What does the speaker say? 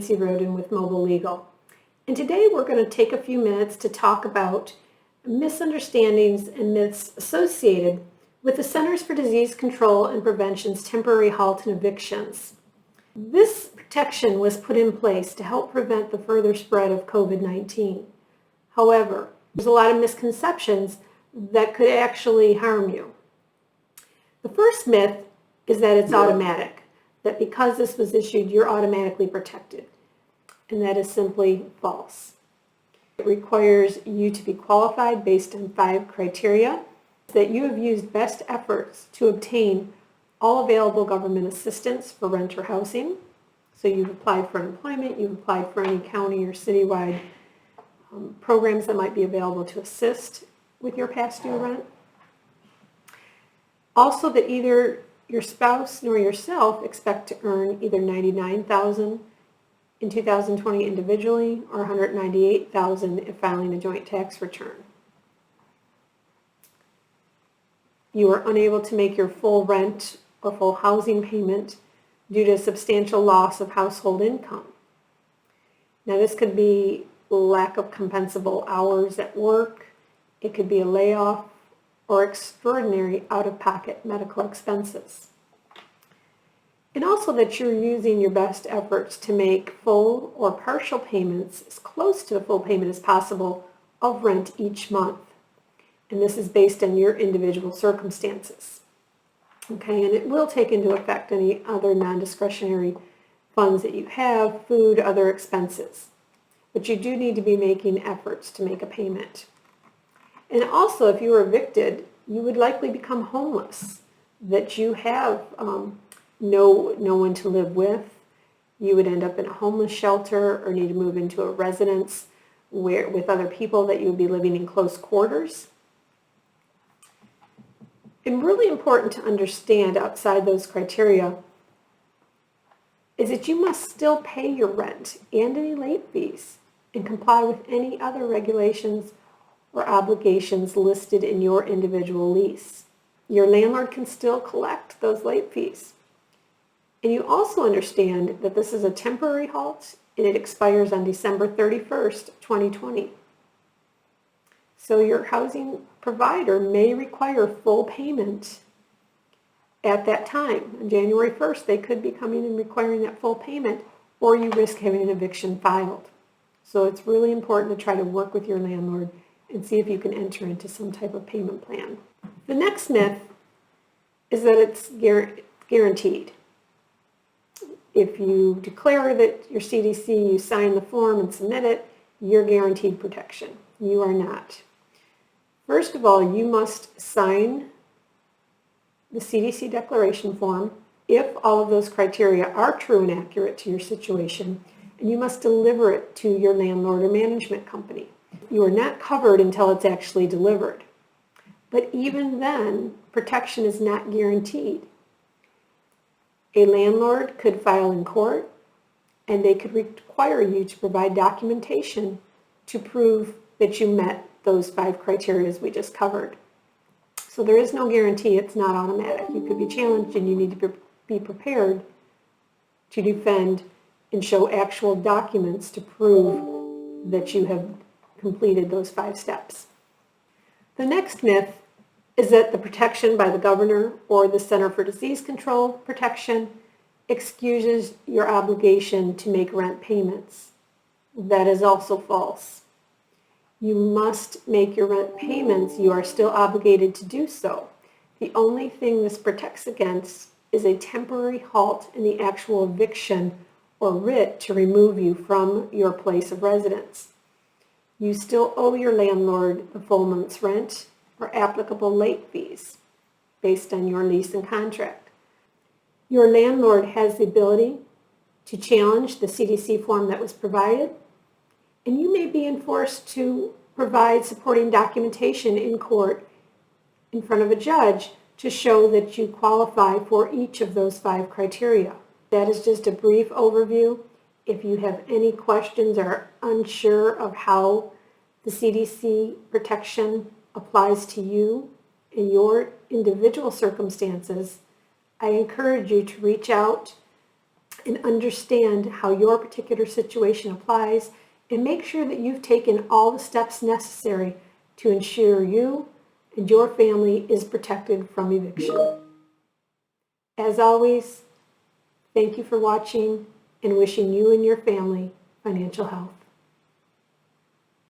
Nancy Roden with Mobile Legal. And today we're going to take a few minutes to talk about misunderstandings and myths associated with the Centers for Disease Control and Prevention's temporary halt and evictions. This protection was put in place to help prevent the further spread of COVID-19. However, there's a lot of misconceptions that could actually harm you. The first myth is that it's automatic, that because this was issued, you're automatically protected. And that is simply false. It requires you to be qualified based on 5 criteria, that you have used best efforts to obtain all available government assistance for renter housing. So you've applied for employment, you've applied for any county or citywide programs that might be available to assist with your past due rent. Also, that either your spouse nor yourself expect to earn either $99,000 in 2020 individually or $198,000 if filing a joint tax return. You are unable to make your full rent or full housing payment due to substantial loss of household income. Now, this could be lack of compensable hours at work, it could be a layoff, or extraordinary out-of-pocket medical expenses. And also that you're using your best efforts to make full or partial payments as close to the full payment as possible of rent each month. And this is based on your individual circumstances. Okay, and it will take into effect any other non-discretionary funds that you have, food, other expenses. But you do need to be making efforts to make a payment. And also, if you were evicted, you would likely become homeless, that you have no one to live with. You would end up in a homeless shelter or need to move into a residence with other people that you would be living in close quarters. And really important to understand outside those criteria is that you must still pay your rent and any late fees and comply with any other regulations or obligations listed in your individual lease. Your landlord can still collect those late fees. And you also understand that this is a temporary halt and it expires on December 31st, 2020. So your housing provider may require full payment at that time. On January 1st, they could be coming and requiring that full payment, or you risk having an eviction filed. So it's really important to try to work with your landlord and see if you can enter into some type of payment plan. The next myth is that it's guaranteed. If you declare that your CDC, you sign the form and submit it, you're guaranteed protection. You are not. First of all, you must sign the CDC declaration form if all of those criteria are true and accurate to your situation, and you must deliver it to your landlord or management company. You are not covered until it's actually delivered. But even then, protection is not guaranteed. A landlord could file in court, and they could require you to provide documentation to prove that you met those 5 criteria we just covered. So there is no guarantee. It's not automatic. You could be challenged, and you need to be prepared to defend and show actual documents to prove that you have completed those 5 steps. The next myth is that the protection by the governor or the Center for Disease Control protection excuses your obligation to make rent payments. That is also false. You must make your rent payments. You are still obligated to do so. The only thing this protects against is a temporary halt in the actual eviction or writ to remove you from your place of residence. You still owe your landlord the full month's rent or applicable late fees based on your lease and contract. Your landlord has the ability to challenge the CDC form that was provided, and you may be enforced to provide supporting documentation in court in front of a judge to show that you qualify for each of those 5 criteria. That is just a brief overview. If you have any questions or are unsure of how the CDC protection applies to you in your individual circumstances, I encourage you to reach out and understand how your particular situation applies, and make sure that you've taken all the steps necessary to ensure you and your family is protected from eviction. As always, thank you for watching and wishing you and your family financial health.